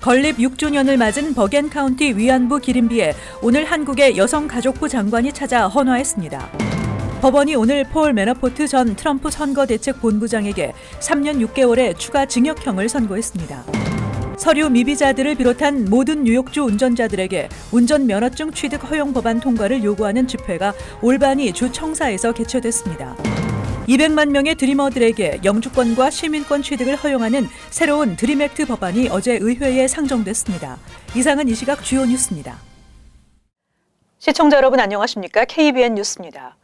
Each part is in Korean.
건립 6주년을 맞은 버겐 카운티 위안부 기림비에 오늘 한국의 여성가족부 장관이 찾아 헌화했습니다. 법원이 오늘 폴 매너포트 전 트럼프 선거대책본부장에게 3년 6개월의 추가 징역형을 선고했습니다. 서류 미비자들을 비롯한 모든 뉴욕주 운전자들에게 운전면허증 취득 허용 법안 통과를 요구하는 집회가 올바니 주 청사에서 개최됐습니다. 200만 명의 드리머들에게 영주권과 시민권 취득을 허용하는 새로운 드림 액트 법안이 어제 의회에 상정됐습니다. 이상은 이 시각 주요 뉴스입니다. 시청자 여러분 안녕하십니까? KBN 뉴스입니다.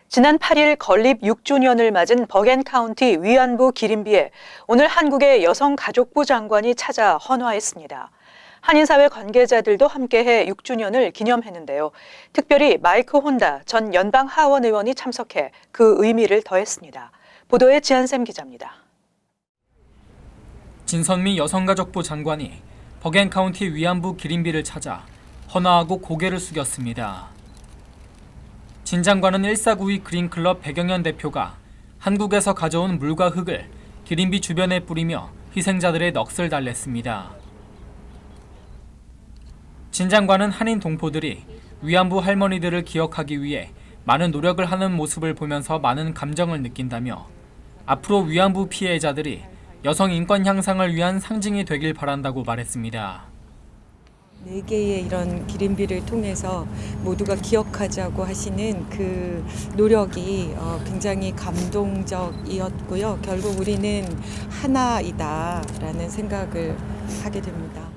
지난 8일 건립 6주년을 맞은 버겐 카운티 위안부 기림비에 오늘 한국의 여성가족부 장관이 찾아 헌화했습니다. 한인사회 관계자들도 함께해 6주년을 기념했는데요. 특별히 마이크 혼다 전 연방 하원 의원이 참석해 그 의미를 더했습니다. 보도에 지한샘 기자입니다. 진선미 여성가족부 장관이 버겐 카운티 위안부 기림비를 찾아 헌화하고 고개를 숙였습니다. 진 장관은 1492 그린클럽 백영현 대표가 한국에서 가져온 물과 흙을 기림비 주변에 뿌리며 희생자들의 넋을 달랬습니다. 진 장관은 한인 동포들이 위안부 할머니들을 기억하기 위해 많은 노력을 하는 모습을 보면서 많은 감정을 느낀다며 앞으로 위안부 피해자들이 여성 인권 향상을 위한 상징이 되길 바란다고 말했습니다. 4개의 이런 기림비를 통해서 모두가 기억하자고 하시는 그 노력이 굉장히 감동적이었고요. 결국 우리는 하나이다라는 생각을 하게 됩니다.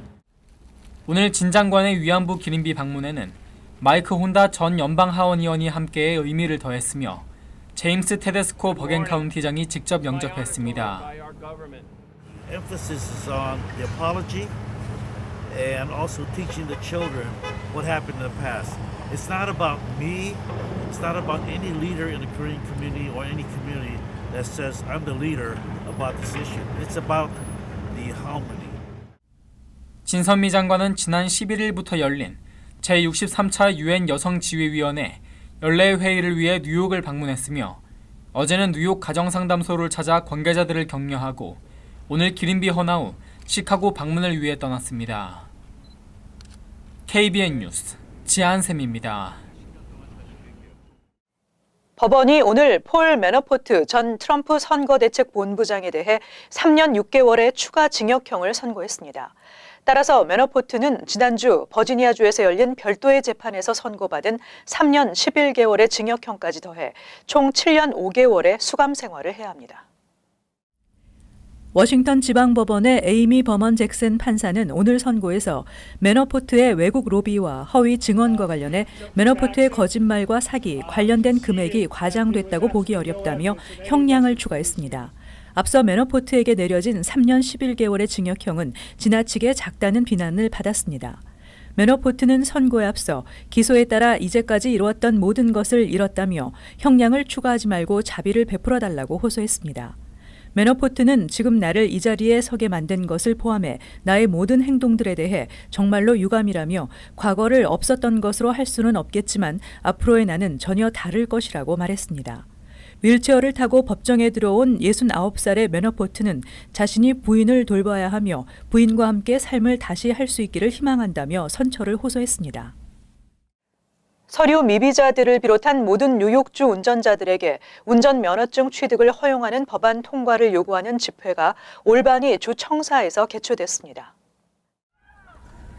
오늘 진 장관의 위안부 기림비 방문에는 마이크 혼다 전 연방 하원 의원이 함께해 의미를 더했으며 제임스 테데스코 버겐 카운티장이 직접 영접했습니다. Emphasis is on the apology and also teaching the children what happened in the past. It's not about me. It's not about any leader in the Korean community or any community that says I'm the leader about this issue. It's about the harmony. 진선미 장관은 지난 11일부터 열린 제63차 유엔 여성지휘위원회 연례 회의를 위해 뉴욕을 방문했으며 어제는 뉴욕 가정상담소를 찾아 관계자들을 격려하고 오늘 기림비 헌화 후 시카고 방문을 위해 떠났습니다. KBN 뉴스 지한샘입니다. 법원이 오늘 폴 매너포트 전 트럼프 선거대책본부장에 대해 3년 6개월의 추가 징역형을 선고했습니다. 따라서 매너포트는 지난주 버지니아주에서 열린 별도의 재판에서 선고받은 3년 11개월의 징역형까지 더해 총 7년 5개월의 수감 생활을 해야 합니다. 워싱턴 지방법원의 에이미 버먼 잭슨 판사는 오늘 선고에서 매너포트의 외국 로비와 허위 증언과 관련해 매너포트의 거짓말과 사기, 관련된 금액이 과장됐다고 보기 어렵다며 형량을 추가했습니다. 앞서 매너포트에게 내려진 3년 11개월의 징역형은 지나치게 작다는 비난을 받았습니다. 매너포트는 선고에 앞서 기소에 따라 이제까지 이루었던 모든 것을 잃었다며 형량을 추가하지 말고 자비를 베풀어달라고 호소했습니다. 매너포트는 지금 나를 이 자리에 서게 만든 것을 포함해 나의 모든 행동들에 대해 정말로 유감이라며 과거를 없었던 것으로 할 수는 없겠지만 앞으로의 나는 전혀 다를 것이라고 말했습니다. 휠체어를 타고 법정에 들어온 69살의 매너포트는 자신이 부인을 돌봐야 하며 부인과 함께 삶을 다시 할 수 있기를 희망한다며 선처를 호소했습니다. 서류 미비자들을 비롯한 모든 뉴욕주 운전자들에게 운전면허증 취득을 허용하는 법안 통과를 요구하는 집회가 올바니 주 청사에서 개최됐습니다.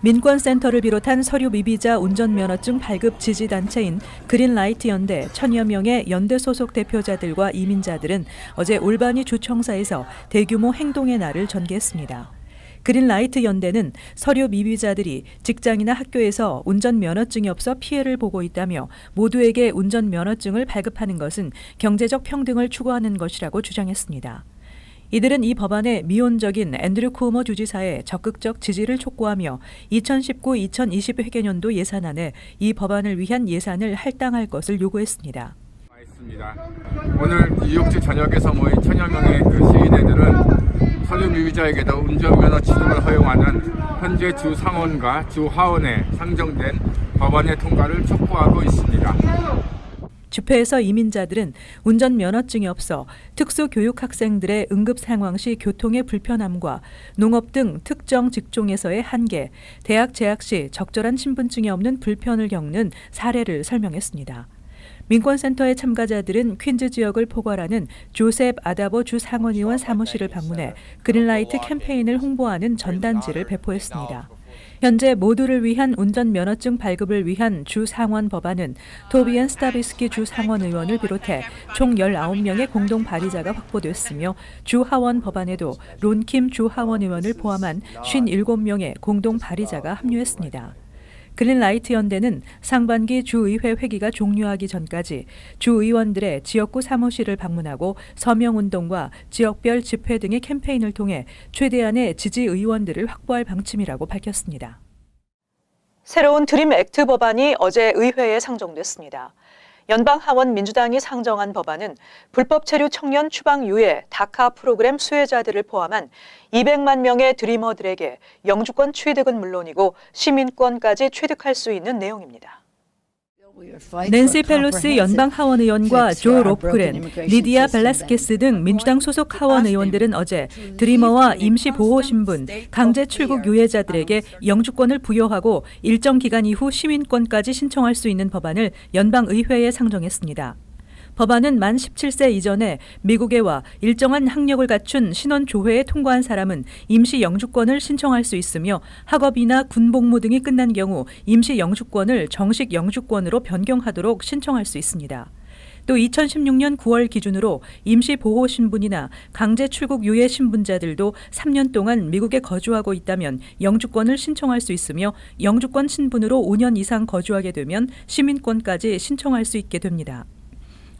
민권센터를 비롯한 서류 미비자 운전면허증 발급 지지단체인 그린라이트 연대 1000여 명의 연대 소속 대표자들과 이민자들은 어제 올바니 주청사에서 대규모 행동의 날을 전개했습니다. 그린라이트 연대는 서류 미비자들이 직장이나 학교에서 운전면허증이 없어 피해를 보고 있다며 모두에게 운전면허증을 발급하는 것은 경제적 평등을 추구하는 것이라고 주장했습니다. 이들은 이 법안에 미온적인 앤드류 쿠오모 주지사의 적극적 지지를 촉구하며 2019-2020 회계년도 예산안에 이 법안을 위한 예산을 할당할 것을 요구했습니다. 오늘 뉴욕주 전역에서 모인 1000여 명의 시위대들은 서류 미비자에게도 운전면허 취득을 허용하는 현재 주 상원과 주 하원에 상정된 법안의 통과를 촉구하고 있습니다. 집회에서 이민자들은 운전 면허증이 없어 특수교육 학생들의 응급 상황 시 교통의 불편함과 농업 등 특정 직종에서의 한계, 대학 재학 시 적절한 신분증이 없는 불편을 겪는 사례를 설명했습니다. 민권센터의 참가자들은 퀸즈 지역을 포괄하는 조셉 아다보 주 상원의원 사무실을 방문해 그린라이트 캠페인을 홍보하는 전단지를 배포했습니다. 현재 모두를 위한 운전면허증 발급을 위한 주 상원 법안은 토비엔 스타비스키 주 상원의원을 비롯해 총 19명의 공동 발의자가 확보됐으며 주 하원 법안에도 론킴 주 하원의원을 포함한 57명의 공동 발의자가 합류했습니다. 그린라이트 연대는 상반기 주의회 회기가 종료하기 전까지 주의원들의 지역구 사무실을 방문하고 서명운동과 지역별 집회 등의 캠페인을 통해 최대한의 지지 의원들을 확보할 방침이라고 밝혔습니다. 새로운 드림 액트 법안이 어제 의회에 상정됐습니다. 연방하원 민주당이 상정한 법안은 불법 체류 청년 추방 유예 다카 프로그램 수혜자들을 포함한 200만 명의 드리머들에게 영주권 취득은 물론이고 시민권까지 취득할 수 있는 내용입니다. 낸시 펠로시 연방 하원 의원과 조 로프그렌, 리디아 벨라스케스 등 민주당 소속 하원 의원들은 어제 드리머와 임시 보호 신분, 강제 출국 유예자들에게 영주권을 부여하고 일정 기간 이후 시민권까지 신청할 수 있는 법안을 연방 의회에 상정했습니다. 법안은 만 17세 이전에 미국에 와 일정한 학력을 갖춘 신원 조회에 통과한 사람은 임시 영주권을 신청할 수 있으며 학업이나 군복무 등이 끝난 경우 임시 영주권을 정식 영주권으로 변경하도록 신청할 수 있습니다. 또 2016년 9월 기준으로 임시 보호 신분이나 강제 출국 유예 신분자들도 3년 동안 미국에 거주하고 있다면 영주권을 신청할 수 있으며 영주권 신분으로 5년 이상 거주하게 되면 시민권까지 신청할 수 있게 됩니다.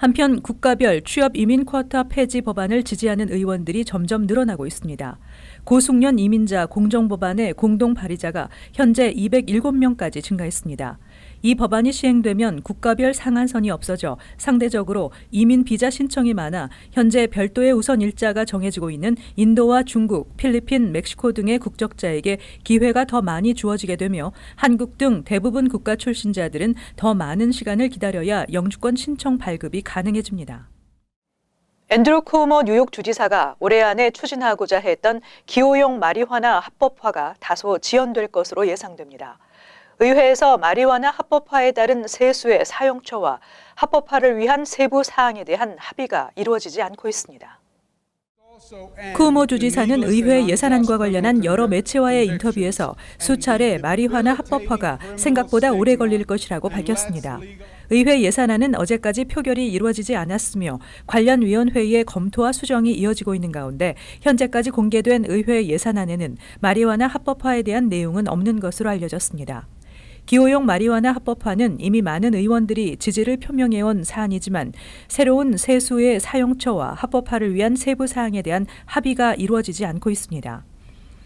한편 국가별 취업 이민 쿼터 폐지 법안을 지지하는 의원들이 점점 늘어나고 있습니다. 고숙련 이민자 공정법안의 공동 발의자가 현재 207명까지 증가했습니다. 이 법안이 시행되면 국가별 상한선이 없어져 상대적으로 이민 비자 신청이 많아 현재 별도의 우선 일자가 정해지고 있는 인도와 중국, 필리핀, 멕시코 등의 국적자에게 기회가 더 많이 주어지게 되며 한국 등 대부분 국가 출신자들은 더 많은 시간을 기다려야 영주권 신청 발급이 가능해집니다. 앤드루 쿠오모 뉴욕 주지사가 올해 안에 추진하고자 했던 기호용 마리화나 합법화가 다소 지연될 것으로 예상됩니다. 의회에서 마리화나 합법화에 따른 세수의 사용처와 합법화를 위한 세부 사항에 대한 합의가 이루어지지 않고 있습니다. 쿠오모 주지사는 의회 예산안과 관련한 여러 매체와의 인터뷰에서 수차례 마리화나 합법화가 생각보다 오래 걸릴 것이라고 밝혔습니다. 의회 예산안은 어제까지 표결이 이루어지지 않았으며 관련 위원회의 검토와 수정이 이어지고 있는 가운데 현재까지 공개된 의회 예산안에는 마리화나 합법화에 대한 내용은 없는 것으로 알려졌습니다. 기호용 마리화나 합법화는 이미 많은 의원들이 지지를 표명해온 사안이지만 새로운 세수의 사용처와 합법화를 위한 세부 사항에 대한 합의가 이루어지지 않고 있습니다.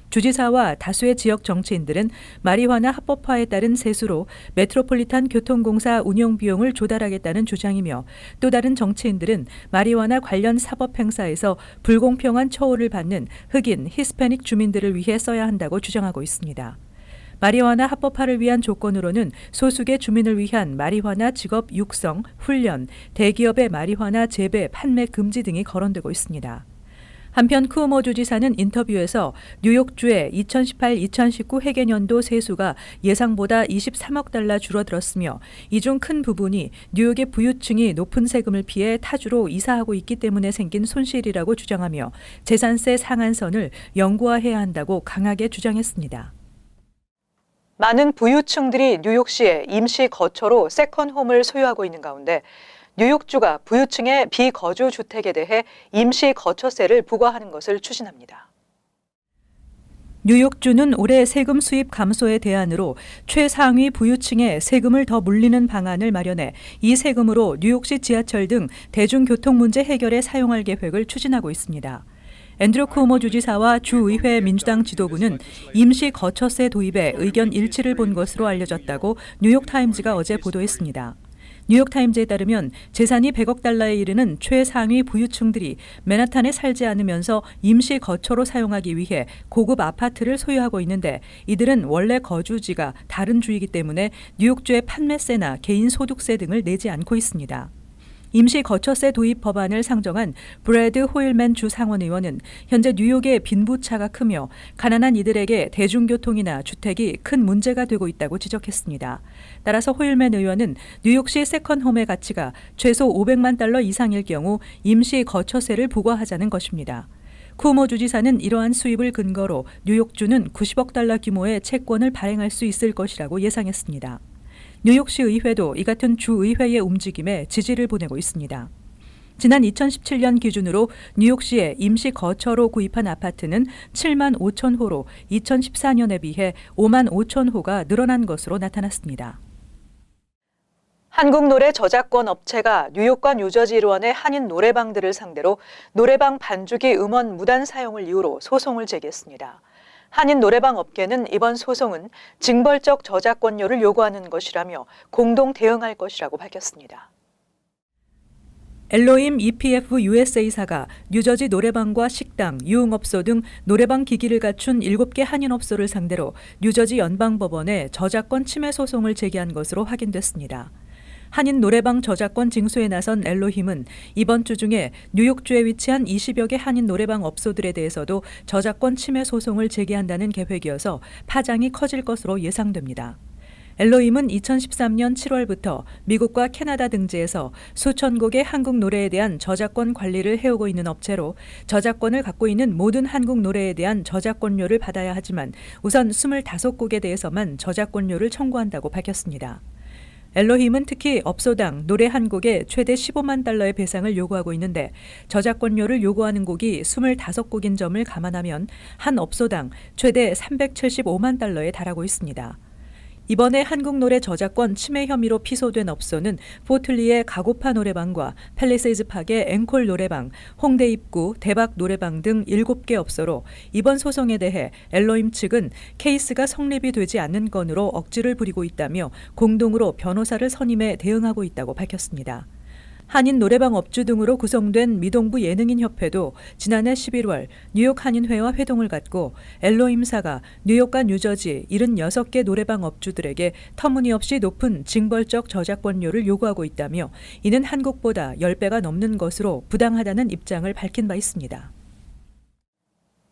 주지사와 다수의 지역 정치인들은 마리화나 합법화에 따른 세수로 메트로폴리탄 교통공사 운영 비용을 조달하겠다는 주장이며 또 다른 정치인들은 마리화나 관련 사법 행사에서 불공평한 처우를 받는 흑인, 히스패닉 주민들을 위해 써야 한다고 주장하고 있습니다. 마리화나 합법화를 위한 조건으로는 소수계 주민을 위한 마리화나 직업 육성, 훈련, 대기업의 마리화나 재배, 판매 금지 등이 거론되고 있습니다. 한편 쿠오모 주지사는 인터뷰에서 뉴욕주의 2018-2019 회계년도 세수가 예상보다 23억 달러 줄어들었으며 이 중 큰 부분이 뉴욕의 부유층이 높은 세금을 피해 타주로 이사하고 있기 때문에 생긴 손실이라고 주장하며 재산세 상한선을 영구화해야 한다고 강하게 주장했습니다. 많은 부유층들이 뉴욕시에 임시 거처로 세컨홈을 소유하고 있는 가운데 뉴욕주가 부유층의 비거주 주택에 대해 임시 거처세를 부과하는 것을 추진합니다. 뉴욕주는 올해 세금 수입 감소의 대안으로 최상위 부유층에 세금을 더 물리는 방안을 마련해 이 세금으로 뉴욕시 지하철 등 대중교통 문제 해결에 사용할 계획을 추진하고 있습니다. 앤드루 쿠오모 주지사와 주의회 민주당 지도부는 임시 거처세 도입에 의견 일치를 본 것으로 알려졌다고 뉴욕타임즈가 어제 보도했습니다. 뉴욕타임즈에 따르면 재산이 100억 달러에 이르는 최상위 부유층들이 맨하탄에 살지 않으면서 임시 거처로 사용하기 위해 고급 아파트를 소유하고 있는데 이들은 원래 거주지가 다른 주이기 때문에 뉴욕주의 판매세나 개인 소득세 등을 내지 않고 있습니다. 임시 거처세 도입 법안을 상정한 브래드 호일맨 주 상원의원은 현재 뉴욕의 빈부차가 크며 가난한 이들에게 대중교통이나 주택이 큰 문제가 되고 있다고 지적했습니다. 따라서 호일맨 의원은 뉴욕시 세컨홈의 가치가 최소 500만 달러 이상일 경우 임시 거처세를 부과하자는 것입니다. 쿠오모 주지사는 이러한 수입을 근거로 뉴욕주는 90억 달러 규모의 채권을 발행할 수 있을 것이라고 예상했습니다. 뉴욕시 의회도 이 같은 주의회의 움직임에 지지를 보내고 있습니다. 지난 2017년 기준으로 뉴욕시의 임시 거처로 구입한 아파트는 7만 5천 호로 2014년에 비해 5만 5천 호가 늘어난 것으로 나타났습니다. 한국 노래 저작권 업체가 뉴욕과 뉴저지일원의 한인 노래방들을 상대로 노래방 반주기 음원 무단 사용을 이유로 소송을 제기했습니다. 한인 노래방 업계는 이번 소송은 징벌적 저작권료를 요구하는 것이라며 공동 대응할 것이라고 밝혔습니다. 엘로임 EPF USA사가 뉴저지 노래방과 식당, 유흥업소 등 노래방 기기를 갖춘 7개 한인업소를 상대로 뉴저지 연방법원에 저작권 침해 소송을 제기한 것으로 확인됐습니다. 한인 노래방 저작권 징수에 나선 엘로힘은 이번 주 중에 뉴욕주에 위치한 20여 개 한인 노래방 업소들에 대해서도 저작권 침해 소송을 제기한다는 계획이어서 파장이 커질 것으로 예상됩니다. 엘로힘은 2013년 7월부터 미국과 캐나다 등지에서 수천 곡의 한국 노래에 대한 저작권 관리를 해오고 있는 업체로 저작권을 갖고 있는 모든 한국 노래에 대한 저작권료를 받아야 하지만 우선 25곡에 대해서만 저작권료를 청구한다고 밝혔습니다. 엘로힘은 특히 업소당 노래 한 곡에 최대 15만 달러의 배상을 요구하고 있는데 저작권료를 요구하는 곡이 25곡인 점을 감안하면 한 업소당 최대 375만 달러에 달하고 있습니다. 이번에 한국 노래 저작권 침해 혐의로 피소된 업소는 포틀리의 가고파 노래방과 팰리세이즈 팍의 앵콜 노래방, 홍대 입구 대박 노래방 등 7개 업소로 이번 소송에 대해 엘로임 측은 케이스가 성립이 되지 않는 건으로 억지를 부리고 있다며 공동으로 변호사를 선임해 대응하고 있다고 밝혔습니다. 한인 노래방 업주 등으로 구성된 미동부 예능인협회도 지난해 11월 뉴욕 한인회와 회동을 갖고 엘로임사가 뉴욕과 뉴저지 76개 노래방 업주들에게 터무니없이 높은 징벌적 저작권료를 요구하고 있다며 이는 한국보다 10배가 넘는 것으로 부당하다는 입장을 밝힌 바 있습니다.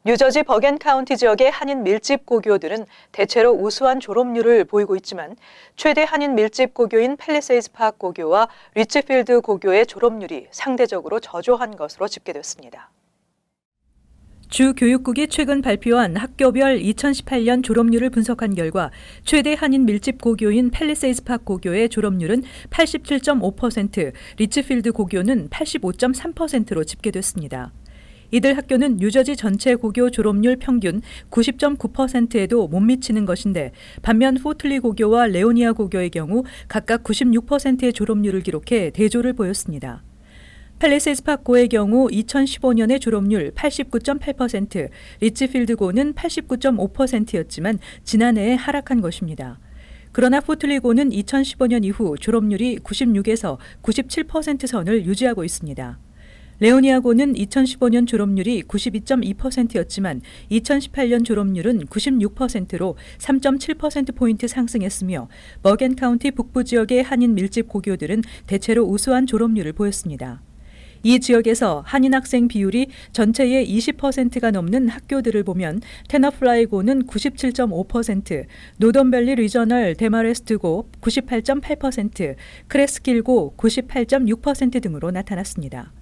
뉴저지 버겐 카운티 지역의 한인 밀집 고교들은 대체로 우수한 졸업률을 보이고 있지만 최대 한인 밀집 고교인 팰리세이즈 팍 고교와 리치필드 고교의 졸업률이 상대적으로 저조한 것으로 집계됐습니다. 주 교육국이 최근 발표한 학교별 2018년 졸업률을 분석한 결과 최대 한인 밀집 고교인 팰리세이즈 팍 고교의 졸업률은 87.5%, 리치필드 고교는 85.3%로 집계됐습니다. 이들 학교는 뉴저지 전체 고교 졸업률 평균 90.9%에도 못 미치는 것인데 반면 포틀리 고교와 레오니아 고교의 경우 각각 96%의 졸업률을 기록해 대조를 보였습니다. 팰리세이즈 팍고의 경우 2015년의 졸업률 89.8%, 리치필드고는 89.5%였지만 지난해에 하락한 것입니다. 그러나 포틀리고는 2015년 이후 졸업률이 96에서 97% 선을 유지하고 있습니다. 레오니아고는 2015년 졸업률이 92.2%였지만 2018년 졸업률은 96%로 3.7%포인트 상승했으며 버겐 카운티 북부 지역의 한인 밀집 고교들은 대체로 우수한 졸업률을 보였습니다. 이 지역에서 한인 학생 비율이 전체의 20%가 넘는 학교들을 보면 테너플라이고는 97.5%, 노던밸리 리저널 데마레스트고 98.8%, 크레스킬고 98.6% 등으로 나타났습니다.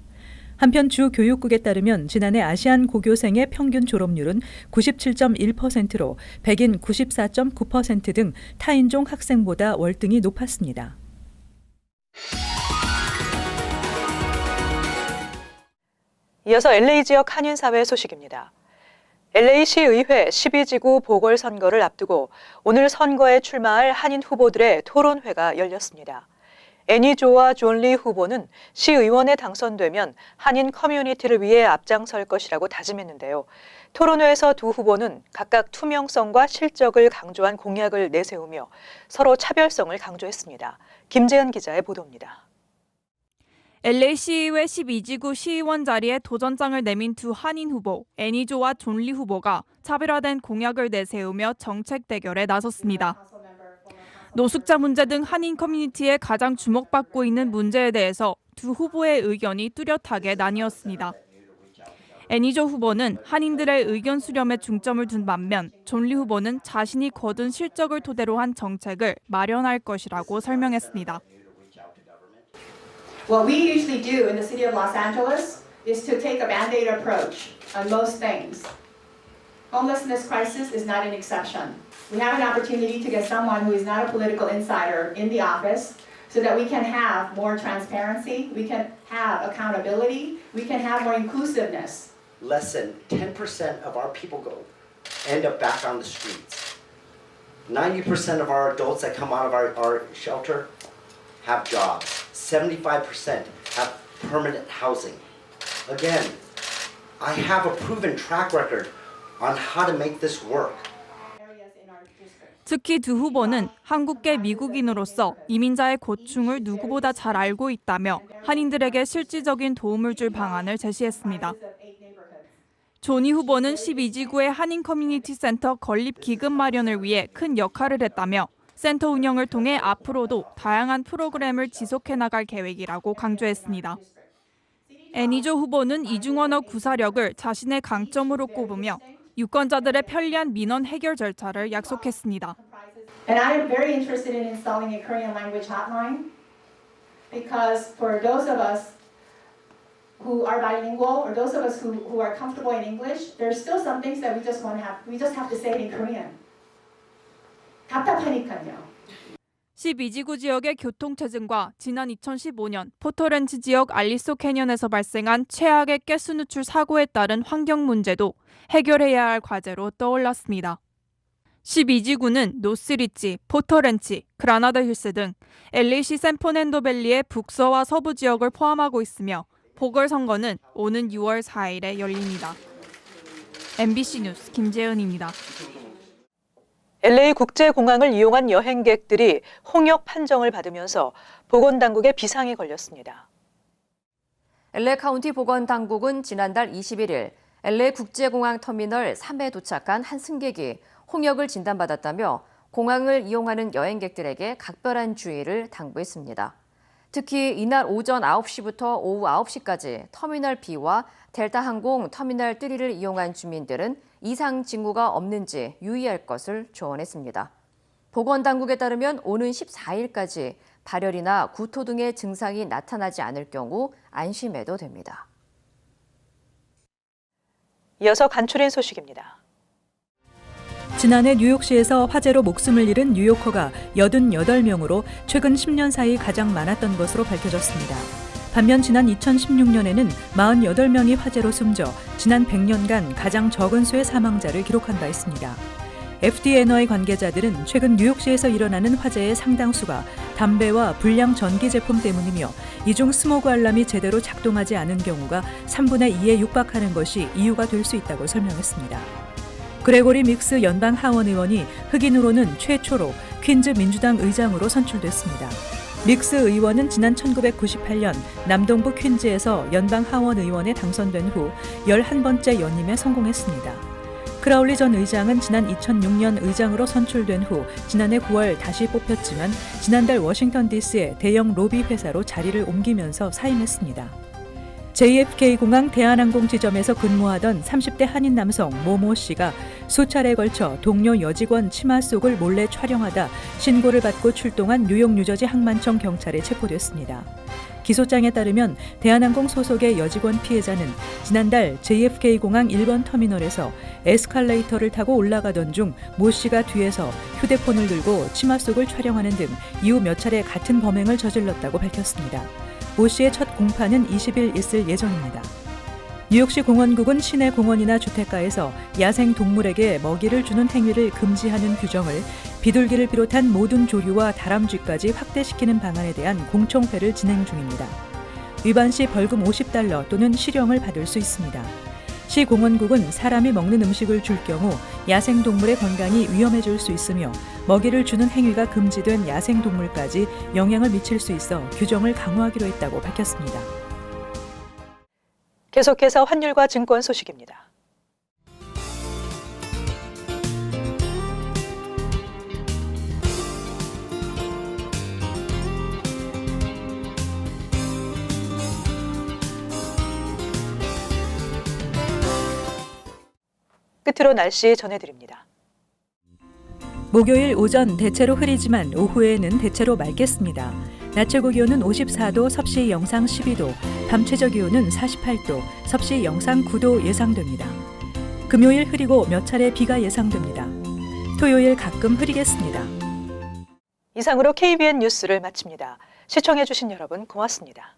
한편 주 교육국에 따르면 지난해 아시안 고교생의 평균 졸업률은 97.1%로 백인 94.9% 등 타인종 학생보다 월등히 높았습니다. 이어서 LA 지역 한인사회 소식입니다. LA시 의회 12지구 보궐선거를 앞두고 오늘 선거에 출마할 한인 후보들의 토론회가 열렸습니다. 애니조와 존 리 후보는 시의원에 당선되면 한인 커뮤니티를 위해 앞장설 것이라고 다짐했는데요. 토론회에서 두 후보는 각각 투명성과 실적을 강조한 공약을 내세우며 서로 차별성을 강조했습니다. 김재현 기자의 보도입니다. LA 시의회 12지구 시의원 자리에 도전장을 내민 두 한인 후보, 애니조와 존 리 후보가 차별화된 공약을 내세우며 정책 대결에 나섰습니다. 노숙자 문제 등 한인 커뮤니티에 가장 주목받고 있는 문제에 대해서 두 후보의 의견이 뚜렷하게 나뉘었습니다. 애니조 후보는 한인들의 의견 수렴에 중점을 둔 반면 존 리 후보는 자신이 거둔 실적을 토대로 한 정책을 마련할 것이라고 설명했습니다. What we usually do in the city of Los Angeles is to take a Band-Aid approach on most things. Homelessness crisis is not an exception. We have an opportunity to get someone who is not a political insider in the office so that we can have more transparency, we can have accountability, we can have more inclusiveness. Less than 10% of our people end up back on the streets. 90% of our adults that come out of our shelter have jobs. 75% have permanent housing. Again, I have a proven track record on how to make this work. 특히 두 후보는 한국계 미국인으로서 이민자의 고충을 누구보다 잘 알고 있다며 한인들에게 실질적인 도움을 줄 방안을 제시했습니다. 존이 후보는 12지구의 한인 커뮤니티 센터 건립 기금 마련을 위해 큰 역할을 했다며 센터 운영을 통해 앞으로도 다양한 프로그램을 지속해 나갈 계획이라고 강조했습니다. 애니조 후보는 이중언어 구사력을 자신의 강점으로 꼽으며 유권자들의 편리한 민원 해결 절차를 약속했습니다. And I am very interested in installing a Korean language hotline because for those of us who are bilingual or those of us who are comfortable in English, there's still some things that we just have to say it in Korean. 답답하니까요. 12지구 지역의 교통체증과 지난 2015년 포터렌치 지역 알리소 캐년에서 발생한 최악의 가스 누출 사고에 따른 환경 문제도 해결해야 할 과제로 떠올랐습니다. 12지구는 노스리치, 포터렌치, 그라나다 힐스 등 LA시 샌퍼난도밸리의 북서와 서부 지역을 포함하고 있으며 보궐선거는 오는 6월 4일에 열립니다. MBC 뉴스 김재은입니다. LA 국제공항을 이용한 여행객들이 홍역 판정을 받으면서 보건당국에 비상이 걸렸습니다. LA 카운티 보건당국은 지난달 21일 LA 국제공항 터미널 3에 도착한 한 승객이 홍역을 진단받았다며 공항을 이용하는 여행객들에게 각별한 주의를 당부했습니다. 특히 이날 오전 9시부터 오후 9시까지 터미널 B와 델타항공 터미널 3를 이용한 주민들은 이상 징후가 없는지 유의할 것을 조언했습니다. 보건당국에 따르면 오는 14일까지 발열이나 구토 등의 증상이 나타나지 않을 경우 안심해도 됩니다. 이어서 간추린 소식입니다. 지난해 뉴욕시에서 화재로 목숨을 잃은 뉴요커가 88명으로 최근 10년 사이 가장 많았던 것으로 밝혀졌습니다. 반면 지난 2016년에는 48명이 화재로 숨져 지난 100년간 가장 적은 수의 사망자를 기록한 바 있습니다. FDNY 관계자들은 최근 뉴욕시에서 일어나는 화재의 상당수가 담배와 불량 전기 제품 때문이며 이 중 스모그 알람이 제대로 작동하지 않은 경우가 3분의 2에 육박하는 것이 이유가 될 수 있다고 설명했습니다. 그레고리 믹스 연방 하원 의원이 흑인으로는 최초로 퀸즈 민주당 의장으로 선출됐습니다. 믹스 의원은 지난 1998년 남동부 퀸즈에서 연방 하원 의원에 당선된 후 11번째 연임에 성공했습니다. 크라울리 전 의장은 지난 2006년 의장으로 선출된 후 지난해 9월 다시 뽑혔지만 지난달 워싱턴 DC의 대형 로비 회사로 자리를 옮기면서 사임했습니다. JFK 공항 대한항공 지점에서 근무하던 30대 한인 남성 모모 씨가 수차례에 걸쳐 동료 여직원 치마 속을 몰래 촬영하다 신고를 받고 출동한 뉴욕 뉴저지 항만청 경찰에 체포됐습니다. 기소장에 따르면 대한항공 소속의 여직원 피해자는 지난달 JFK 공항 1번 터미널에서 에스컬레이터를 타고 올라가던 중 모 씨가 뒤에서 휴대폰을 들고 치마 속을 촬영하는 등 이후 몇 차례 같은 범행을 저질렀다고 밝혔습니다. 모 씨의 첫 공판은 20일 있을 예정입니다. 뉴욕시 공원국은 시내 공원이나 주택가에서 야생 동물에게 먹이를 주는 행위를 금지하는 규정을 비둘기를 비롯한 모든 조류와 다람쥐까지 확대시키는 방안에 대한 공청회를 진행 중입니다. 위반 시 벌금 $50 또는 실형을 받을 수 있습니다. 시 공원국은 사람이 먹는 음식을 줄 경우 야생 동물의 건강이 위험해질 수 있으며 먹이를 주는 행위가 금지된 야생 동물까지 영향을 미칠 수 있어 규정을 강화하기로 했다고 밝혔습니다. 계속해서 환율과 증권 소식입니다. 끝으로 날씨 전해드립니다. 목요일 오전 대체로 흐리지만 오후에는 대체로 맑겠습니다. 낮 최고 기온은 54도, 섭씨 영상 12도, 밤 최저 기온은 48도, 섭씨 영상 9도 예상됩니다. 금요일 흐리고 몇 차례 비가 예상됩니다. 토요일 가끔 흐리겠습니다. 이상으로 KBN 뉴스를 마칩니다. 시청해주신 여러분 고맙습니다.